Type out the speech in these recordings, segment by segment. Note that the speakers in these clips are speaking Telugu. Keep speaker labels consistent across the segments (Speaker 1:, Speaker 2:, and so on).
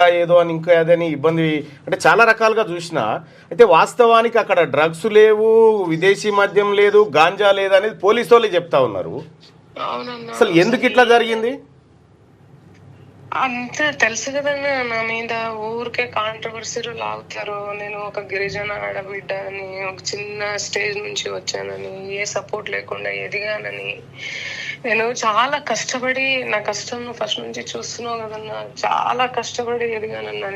Speaker 1: ఏదో అని ఇంకా అదని ఇబ్బంది అంటే చాలా రకాలుగా చూసిన. అయితే వాస్తవానికి అక్కడ డ్రగ్స్ లేవు, విదేశీ మద్యం లేదు, గాంజా లేదు అనేది పోలీసు వాళ్ళే చెప్తా ఉన్నారు.
Speaker 2: అవునన్నా
Speaker 1: అసలు ఎందుకు ఇట్లా జరిగింది?
Speaker 2: అంతే తెలుసు కదన్నా, నా మీద ఊరికే కాంట్రవర్సీలు లాగుతారు. నేను ఒక గిరిజన ఆడబిడ్డ అని, ఒక చిన్న స్టేజ్ నుంచి వచ్చానని, ఏ సపోర్ట్ లేకుండా ఎదిగానని, నేను చాలా కష్టపడి, నా కష్టం ఫస్ట్ నుంచి చూస్తున్నావు కదన్నా, చాలా కష్టపడి ఎదిగానన్నా.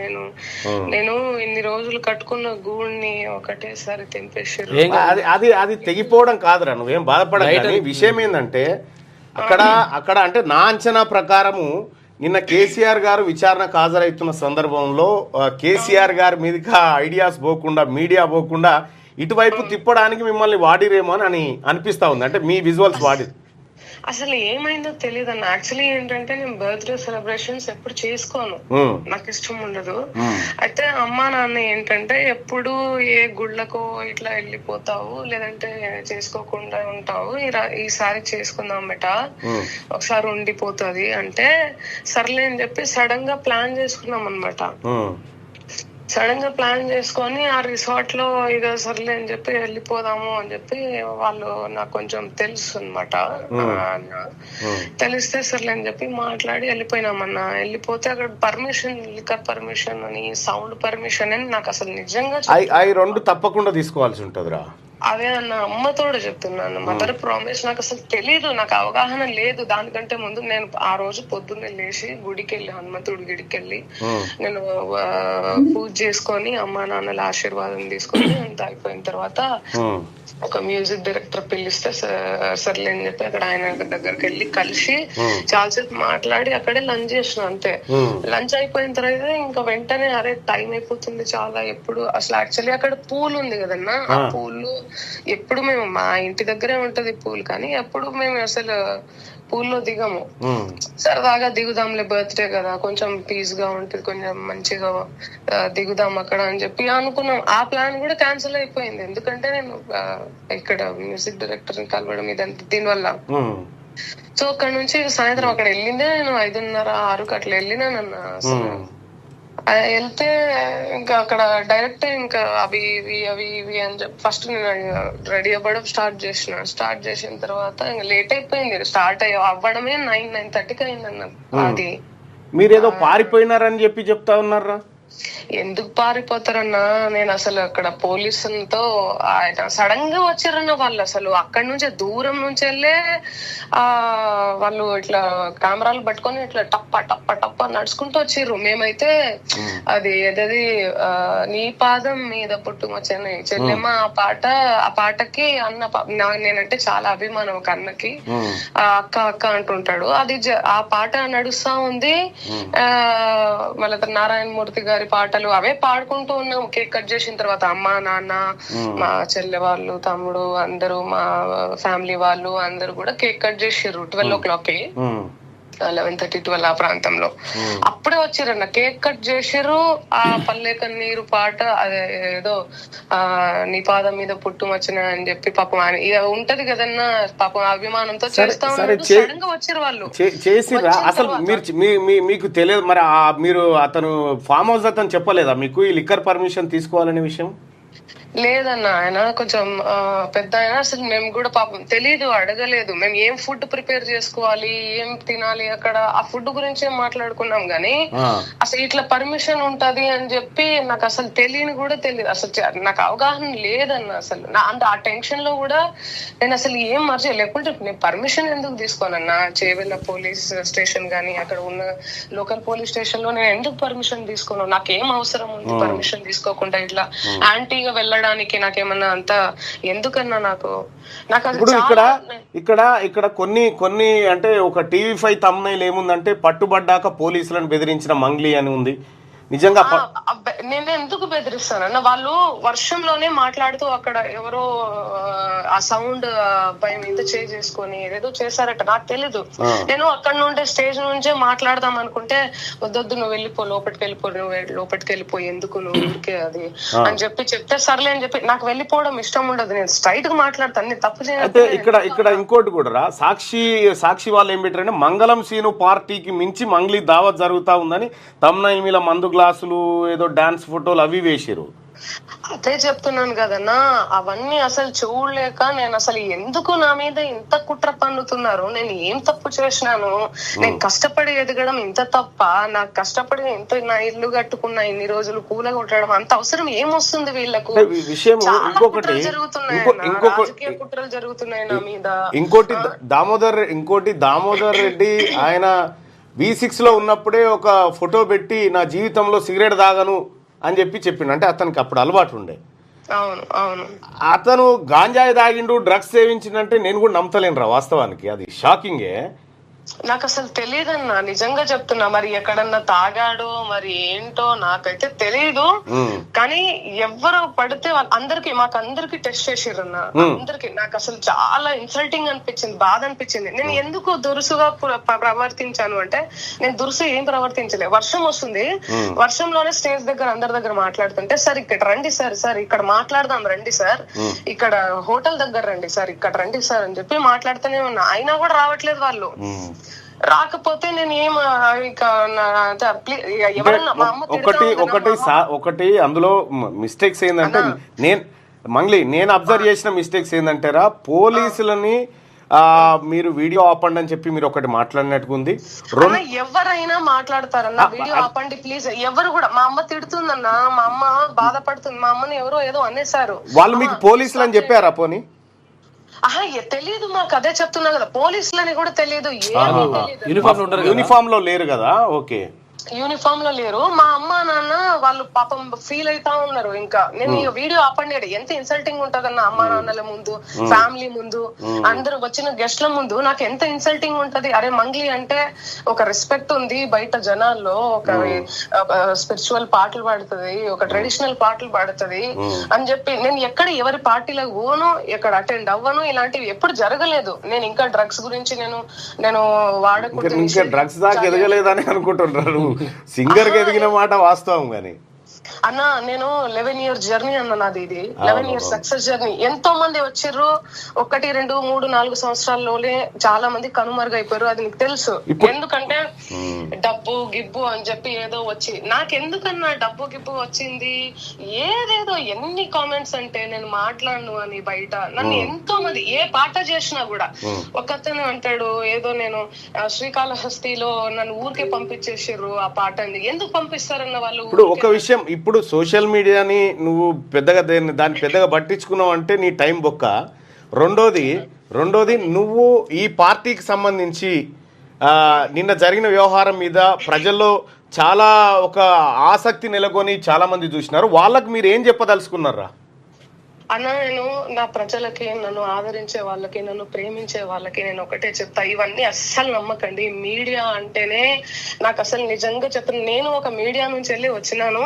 Speaker 2: నేను ఇన్ని రోజులు కట్టుకున్న గూడిని ఒకటేసారి తెంపేసారు.
Speaker 1: అది అది అది తెగిపోవడం కాదురా, నువ్వేం బాధపడాలి. విషయం ఏంటంటే అక్కడ అక్కడ అంటే నా అంచనా ప్రకారము నిన్న కేసీఆర్ గారు విచారణకు హాజరవుతున్న సందర్భంలో కేసీఆర్ గారి మీదకి ఐడియాస్ పోకుండా, మీడియా పోకుండా ఇటువైపు తిప్పడానికి మిమ్మల్ని వాడిరేమో అని అనిపిస్తా ఉంది. అంటే మీ విజువల్స్ వాడి
Speaker 2: అసలు ఏమైందో తెలియదు అన్న. యాక్చువల్లీ ఏంటంటే నేను బర్త్డే సెలబ్రేషన్స్ ఎప్పుడు చేసుకోను, నాకు ఇష్టం ఉండదు. అయితే అమ్మా నాన్న ఏంటంటే ఎప్పుడు ఏ గుళ్ళకో ఇట్లా వెళ్ళిపోతావు, లేదంటే చేసుకోకుండా ఉంటావు, ఈసారి చేసుకుందాం బెట, ఒకసారి ఉండిపోతుంది అంటే సర్లే అని చెప్పి సడన్ గా ప్లాన్ చేసుకున్నాం అనమాట. సడన్ గా ప్లాన్ చేసుకొని ఆ రిసార్ట్ లో ఇక సర్లే అని చెప్పి వెళ్ళిపోదాము అని చెప్పి, వాళ్ళు నాకు కొంచెం తెలుసు అనమాట. తెలిస్తే సర్లే అని చెప్పి మాట్లాడి వెళ్ళిపోయినామన్నా. వెళ్ళిపోతే అక్కడ పర్మిషన్, లిక్కర్ పర్మిషన్ అని, సౌండ్ పర్మిషన్ అని, నాకు అసలు నిజంగా
Speaker 1: రెండు తప్పకుండా తీసుకోవాల్సి ఉంటదిరా.
Speaker 2: అదే అన్న, అమ్మతోడు చెప్తున్నాను, మదర్ ప్రామిస్. నాకు అసలు తెలీదు, నాకు అవగాహన లేదు. దానికంటే ముందు నేను ఆ రోజు పొద్దున్నే లేచి గుడికి వెళ్ళి, హనుమంతుడి గుడికి వెళ్ళి నేను పూజ చేసుకొని అమ్మా నాన్నల ఆశీర్వాదం తీసుకొని అంత అయిపోయిన తర్వాత ఒక మ్యూజిక్ డైరెక్టర్ పిలిస్తే సర్లే అని చెప్పి అక్కడ ఆయన దగ్గరికి వెళ్ళి కలిసి చాలాసేపు మాట్లాడి అక్కడే లంచ్ చేసిన. అంతే, లంచ్ అయిపోయిన తర్వాత ఇంకా వెంటనే అరే టైం అయిపోతుంది చాలా. ఎప్పుడు అసలు యాక్చువల్లీ అక్కడ పూల్ ఉంది కదన్నా, ఆ పూలు ఎప్పుడు మేము, మా ఇంటి దగ్గరే ఉంటది పూల్, కానీ ఎప్పుడు మేము అసలు పూల్లో దిగము. సరదాగా దిగుదాంలే, బర్త్డే కదా, కొంచెం పీస్ గా ఉంటుంది, కొంచెం మంచిగా దిగుదాం అక్కడ అని చెప్పి అనుకున్నాం. ఆ ప్లాన్ కూడా క్యాన్సిల్ అయిపోయింది, ఎందుకంటే నేను ఇక్కడ మ్యూజిక్ డైరెక్టర్ ని కలవడం ఇదంతా దీనివల్ల. సో అక్కడ నుంచి సాయంత్రం అక్కడ వెళ్ళిందే నేను 5:30-6 అట్లా వెళ్ళినానన్నా. అసలు వెళ్తే ఇంకా అక్కడ డైరెక్ట్ ఇంకా అవి ఇవి అని చెప్పి ఫస్ట్ నేను రెడీ అవ్వడం స్టార్ట్ చేసిన తర్వాత ఇంకా లేట్ అయిపోయింది. స్టార్ట్ అవ్వడమే 9-9:30కి అయిందన్న. అది
Speaker 1: మీరేదో పారిపోయినారని చెప్పి చెప్తా ఉన్నారా?
Speaker 2: ఎందుకు పారిపోతారన్నా, నేను అసలు అక్కడ పోలీసులతో ఆయన సడన్ గా వచ్చారన్న. వాళ్ళు అసలు అక్కడి నుంచే దూరం నుంచి వెళ్ళే వాళ్ళు ఇట్లా కెమెరాలు పట్టుకొని ఇట్లా టప్ప టప్ప టప్ప నడుచుకుంటూ వచ్చిర్రు. మేమైతే అది ఏదది నీ పాదం మీద పుట్టుమచ్చని చెల్లెమ్మ ఆ పాటకి అన్న, నేనంటే చాలా అభిమానం ఒక అన్నకి, అక్క అక్క అంటుంటాడు. అది ఆ పాట నడుస్తా ఉంది. మళ్ళీ నారాయణమూర్తి గారి పాటలు అవే పాడుకుంటూ ఉన్నాం. కేక్ కట్ చేసిన తర్వాత అమ్మ నాన్న, మా చెల్లె వాళ్ళు, తమ్ముడు, అందరూ మా ఫ్యామిలీ వాళ్ళు అందరూ కూడా కేక్ కట్ చేసారు 12 o'clockకి, 11:30-12 ఆ ప్రాంతంలో. అప్పుడే వచ్చిరన్న, కేక్ కట్ చేసిర్రు. ఆ పల్లె కన్నీరు పాట, అదే ఏదో నీ పాదం మీద పుట్టు వచ్చిన అని చెప్పి పాపం ఆయన ఇక ఉంటది కదన్నా, పాపం అభిమానంతో చేస్తా ఉన్నారు. సడన్ గా వచ్చిర్రు వాళ్ళు
Speaker 1: చేసిర్రా. అసలు మీకు తెలియదు మరి, మీరు అతను ఫామ్ హౌస్ అతను చెప్పలేదా మీకు ఈ లిక్కర్ పర్మిషన్ తీసుకోవాలనే విషయం?
Speaker 2: లేదన్న, ఆయన కొంచెం పెద్ద ఆయన. అసలు మేము కూడా పాపం తెలీదు, అడగలేదు. మేము ఏం ఫుడ్ ప్రిపేర్ చేసుకోవాలి, ఏం తినాలి అక్కడ, ఆ ఫుడ్ గురించి మాట్లాడుకున్నాం గానీ అసలు ఇట్లా పర్మిషన్ ఉంటది అని చెప్పి నాకు అసలు తెలియని కూడా తెలియదు. అసలు నాకు అవగాహన లేదన్న. అసలు ఆ టెన్షన్ లో కూడా నేను అసలు ఏం మర్చి, లేకుంటే నేను పర్మిషన్ ఎందుకు తీసుకోనన్నా? చేవెళ్ళ పోలీస్ స్టేషన్ గానీ అక్కడ ఉన్న లోకల్ పోలీస్ స్టేషన్ లో నేను ఎందుకు పర్మిషన్ తీసుకోను? నాకేం అవసరం ఉంది పర్మిషన్ తీసుకోకుండా ఇట్లా యాంటీగా వెళ్ళడానికి? నాకేమన్నా అంత ఎందుకన్నా నాకు
Speaker 1: ఇప్పుడు ఇక్కడ కొన్ని అంటే ఒక TV5 thumbnail ఏముందంటే పట్టుబడ్డాక పోలీసులను బెదిరించిన మంగ్లీ అని ఉంది. నిజంగా
Speaker 2: నేను ఎందుకు బెదిరిస్తానన్న, వాళ్ళు వర్షంలోనే మాట్లాడుతూ అక్కడ ఎవరో ఆ సౌండ్ భయం మీద చేసుకొని ఏదేదో చేశారట, నాకు తెలీదు. నేను అక్కడ నుండే స్టేజ్ నుంచే మాట్లాడదాం అనుకుంటే, వద్దొద్దు నువ్వు వెళ్ళిపో, లోపలికి వెళ్ళిపో, ఎందుకు నువ్వు ఊరికే అది అని చెప్తే సర్లే అని చెప్పి, నాకు వెళ్ళిపోవడం ఇష్టం ఉండదు, నేను స్ట్రైట్ గా మాట్లాడతాను, నేను తప్పు
Speaker 1: అయితే ఇక్కడ ఇంకోటి కూడా సాక్షి వాళ్ళు ఏం పెట్టారంటే, మంగళం సీను పార్టీకి మించి మంగ్లీ దావత్ జరుగుతా ఉందని తమ్నైల్ మీద మందు గ్లాసులు ఏదో డాన్స్ ఫోటోలు అవి వేసారు.
Speaker 2: అదే చెప్తున్నాను కదన్నా, అవన్నీ అసలు చూడలేక నేను అసలు ఎందుకు నా మీద ఇంత కుట్ర పన్నుతున్నారు, నేను ఏం తప్పు చేసినాను, నేను కష్టపడి ఎదగడం ఇంత తప్ప, నాకు కష్టపడి ఎంత నా ఇల్లు కట్టుకున్నా ఇన్ని రోజులు కూల కొట్టడం అంత అవసరం ఏమొస్తుంది వీళ్ళకు? కుట్రలు జరుగుతున్నాయి నా మీద.
Speaker 1: ఇంకోటి దామోదర్ రెడ్డి ఆయన V6 లో ఉన్నప్పుడే ఒక ఫోటో పెట్టి నా జీవితంలో సిగరెట్ తాగను అని చెప్పిండు. అంటే అతనికి అప్పుడు అలవాటు ఉండే.
Speaker 2: అవును అవును,
Speaker 1: అతను గాంజాయి తాగిండు, డ్రగ్స్ సేవించిందంటే నేను కూడా నమ్మతలేను రా, వాస్తవానికి అది షాకింగే.
Speaker 2: నాకు అసలు తెలియదన్నా, నిజంగా చెప్తున్నా. మరి ఎక్కడన్నా తాగాడో మరి ఏంటో నాకైతే తెలియదు. కానీ ఎవరు పడితే మాకందరికి టెస్ట్ చేసిర్రన్నా, అందరికి. నాకు అసలు చాలా ఇన్సల్టింగ్ అనిపించింది, బాధ అనిపించింది. నేను ఎందుకు దురుసుగా ప్రవర్తించాను అంటే, నేను దురుసు ఏం ప్రవర్తించలే. వర్షం వస్తుంది, వర్షంలోనే స్టేజ్ దగ్గర అందరి దగ్గర మాట్లాడుతుంటే, సార్ ఇక్కడ రండి సార్ ఇక్కడ మాట్లాడదాం రండి సార్, ఇక్కడ హోటల్ దగ్గర రండి సార్, ఇక్కడ రండి సార్ అని చెప్పి మాట్లాడుతూనే ఉన్నా. అయినా కూడా రావట్లేదు వాళ్ళు. రాకపోతే నేను ఏం
Speaker 1: ఒకటి అందులో మిస్టేక్స్ ఏంటంటే, నేను అబ్జర్వ్ చేసిన మిస్టేక్స్ ఏంటంటారా, పోలీసులని మీరు వీడియో ఆపండి అని చెప్పి మీరు ఒకటి మాట్లాడినట్టుకుంది.
Speaker 2: ఎవరైనా మాట్లాడతారన్నా, వీడియో ఆపండి ప్లీజ్. ఎవరు కూడా, మా అమ్మ తిడుతుందన్నా, మా అమ్మ బాధపడుతుంది, మా అమ్మని ఎవరో ఏదో అనేసారు.
Speaker 1: వాళ్ళు మీకు పోలీసులు అని చెప్పారా? పోనీ
Speaker 2: తెలీదు, మాకు అదే చెప్తున్నా కదా, పోలీసులని కూడా తెలియదు,
Speaker 1: యూనిఫామ్ లో లేరు కదా. ఓకే,
Speaker 2: యూనిఫామ్ లో లేరు. మా అమ్మ నాన్న వాళ్ళు పాపం ఫీల్ అయితా ఉన్నారు. ఇంకా నేను ఈ వీడియో ఆపండి, ఎంత ఇన్సల్టింగ్ ఉంటదన్న, అమ్మా నాన్నల ముందు, ఫ్యామిలీ ముందు, అందరు వచ్చిన గెస్ట్ల ముందు నాకు ఎంత ఇన్సల్టింగ్ ఉంటది. అరే మంగ్లీ అంటే ఒక రెస్పెక్ట్ ఉంది బయట జనాల్లో, ఒక స్పిరిచువల్ పాటలు పాడుతుంది, ఒక ట్రెడిషనల్ పాటలు పాడుతుంది అని చెప్పి, నేను ఎక్కడ ఎవరి పార్టీలకు పోను, ఎక్కడ అటెండ్ అవ్వను, ఇలాంటివి ఎప్పుడు జరగలేదు. నేను ఇంకా డ్రగ్స్ గురించి నేను వాడకూడదు,
Speaker 1: డ్రగ్స్ దాకా ఎదగలేదని అనుకుంటున్నారు. సింగర్ కి ఎదిగిన మాట వాస్తవం. గానీ
Speaker 2: అన్న నేను 11 years జర్నీ అన్న నాది, ఇది 11 years సక్సెస్ జర్నీ. ఎంతో మంది వచ్చిర్రు, 1, 2, 3, 4 సంవత్సరాల్లోనే చాలా మంది కనుమరుగైపోయారు. అది నీకు తెలుసు. ఎందుకంటే డబ్బు గిబ్బు అని చెప్పి ఏదో వచ్చి, నాకెందుకన్నా డబ్బు గిబ్బు వచ్చింది, ఏదేదో ఎన్ని కామెంట్స్ అంటే నేను మాట్లాడను అని బయట నన్ను ఎంతో మంది ఏ పాట చేసినా కూడా. ఒకతను అంటాడు ఏదో నేను శ్రీకాళహస్తిలో నన్ను ఊరికే పంపించేసారు ఆ పాట అని. ఎందుకు పంపిస్తారన్న వాళ్ళు?
Speaker 1: ఇప్పుడు ఒక విషయం, ఇప్పుడు సోషల్ మీడియాని నువ్వు దాన్ని పెద్దగా పట్టించుకున్నావు అంటే నీ టైం బొక్క. రెండోది నువ్వు ఈ పార్టీకి సంబంధించి నిన్న జరిగిన వ్యవహారం మీద ప్రజల్లో చాలా ఒక ఆసక్తి నెలకొని చాలా మంది చూసినారు. వాళ్ళకి మీరు ఏం చెప్పదలుచుకున్నారా?
Speaker 2: అన్న నేను నా ప్రజలకి, నన్ను ఆదరించే వాళ్ళకి, నన్ను ప్రేమించే వాళ్ళకి నేను ఒకటే చెప్తా, ఇవన్నీ అస్సలు నమ్మకండి. మీడియా అంటేనే నాకు అసలు నిజంగా చెప్తాను, నేను ఒక మీడియా నుంచి వెళ్ళి వచ్చినాను.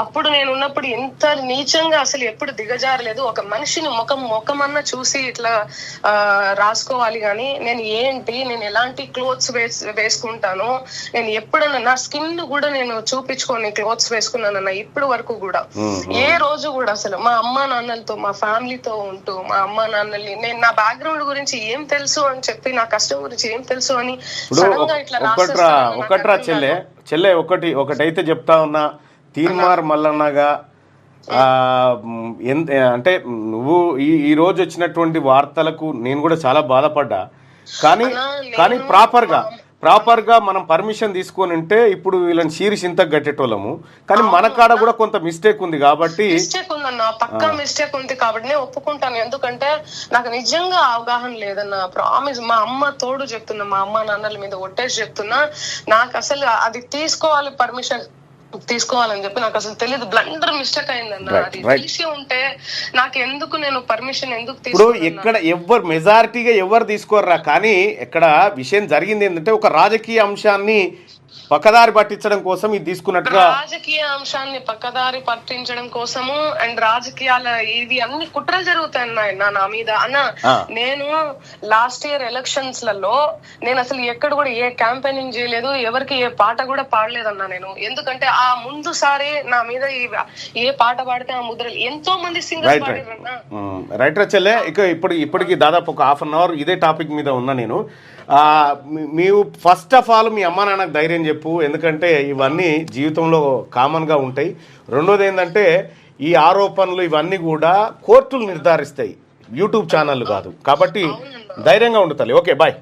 Speaker 2: అప్పుడు నేను ఉన్నప్పుడు ఇంత నీచంగా అసలు ఎప్పుడు దిగజారలేదు. ఒక మనిషిని ముఖమన్నా చూసి ఇట్లా రాసుకోవాలి కానీ నేను నేను ఎలాంటి క్లోత్స్ వేసుకుంటాను, నేను ఎప్పుడన్నా నా స్కిన్ కూడా నేను చూపించుకొని క్లోత్స్ వేసుకున్నానన్న ఇప్పటి వరకు కూడా. ఏ రోజు కూడా అసలు మా అమ్మా నాన్నలతో, మా ఫ్యామిలీతో ఉంటూ, మా అమ్మ నాన్నల్ని, నేను నా బ్యాక్గ్రౌండ్ గురించి ఏం తెలుసు అని చెప్పి, నా కష్టం గురించి ఏం తెలుసు అని సడన్ గా ఇట్లా
Speaker 1: ఒకట్రా చెల్లె ఒకటైతే చెప్తా ఉన్నా, తీన్మార్ మల్లన్నగా అంటే నువ్వు ఈ రోజు వచ్చినటువంటి వార్తలకు నేను కూడా చాలా బాధపడ్డా. కానీ ప్రాపర్ గా మనం పర్మిషన్ తీసుకొని ఉంటే ఇప్పుడు వీళ్ళని శీర్షింతకు కట్టేటోళ్ళము. కానీ మన కాడ కూడా కొంత మిస్టేక్ ఉంది కాబట్టి,
Speaker 2: మిస్టేక్ ఉందన్న, పక్కా మిస్టేక్ ఉంది కాబట్టి నేను ఒప్పుకుంటాను. ఎందుకంటే నాకు నిజంగా అవగాహన లేదన్న, ప్రామిస్. మా అమ్మ తోడు చెప్తున్నా, మా అమ్మ నాన్నల మీద ఒట్టేసి చెప్తున్నా, నాకు అసలు అది పర్మిషన్ తీసుకోవాలని చెప్పి నాకు అసలు తెలియదు. బ్లండర్ మిస్టేక్ అయిందన్న. అది తెలిసి ఉంటే నాకు ఎందుకు, నేను పర్మిషన్ ఎందుకు
Speaker 1: ఇప్పుడు ఇక్కడ మెజారిటీగా ఎవరు తీసుకోర్రా. కానీ ఇక్కడ విషయం జరిగింది ఏంటంటే, ఒక రాజకీయ అంశాన్ని పక్కదారి పట్టించడం కోసం ఇది తీసుకున్నట్టుగా
Speaker 2: రాజకీయ అంశాన్ని పక్కదారి పట్టించడం కోసము అండ్ రాజకీయాల ఇవి అన్ని కుట్రలు జరుగుతాయి నా మీద అన్న. నేను లాస్ట్ ఇయర్ ఎలక్షన్స్ లలో నేను అసలు ఎక్కడ కూడా ఏ క్యాంపెయినింగ్ చేయలేదు, ఎవరికి ఏ పాట కూడా పాడలేదన్నా నేను. ఎందుకంటే ఆ ముందు సారి నా మీద ఏ పాట పాడితే ఆ ముద్రలు ఎంతో మంది సింగర్స్ పాడారన్నా.
Speaker 1: రైట్ చెల్లె. ఇక ఇప్పటికి దాదాపు ఒక హాఫ్ అన్ అవర్ ఇదే టాపిక్ మీద ఉన్నా నేను. మీరు ఫస్ట్ ఆఫ్ ఆల్ మీ అమ్మ నాన్నకు ధైర్యం చెప్పు, ఎందుకంటే ఇవన్నీ జీవితంలో కామన్గా ఉంటాయి. రెండోది ఏంటంటే ఈ ఆరోపణలు ఇవన్నీ కూడా కోర్టులు నిర్ధారిస్తాయి, యూట్యూబ్ ఛానళ్ళు కాదు. కాబట్టి ధైర్యంగా ఉండు తల్లి. Okay, bye.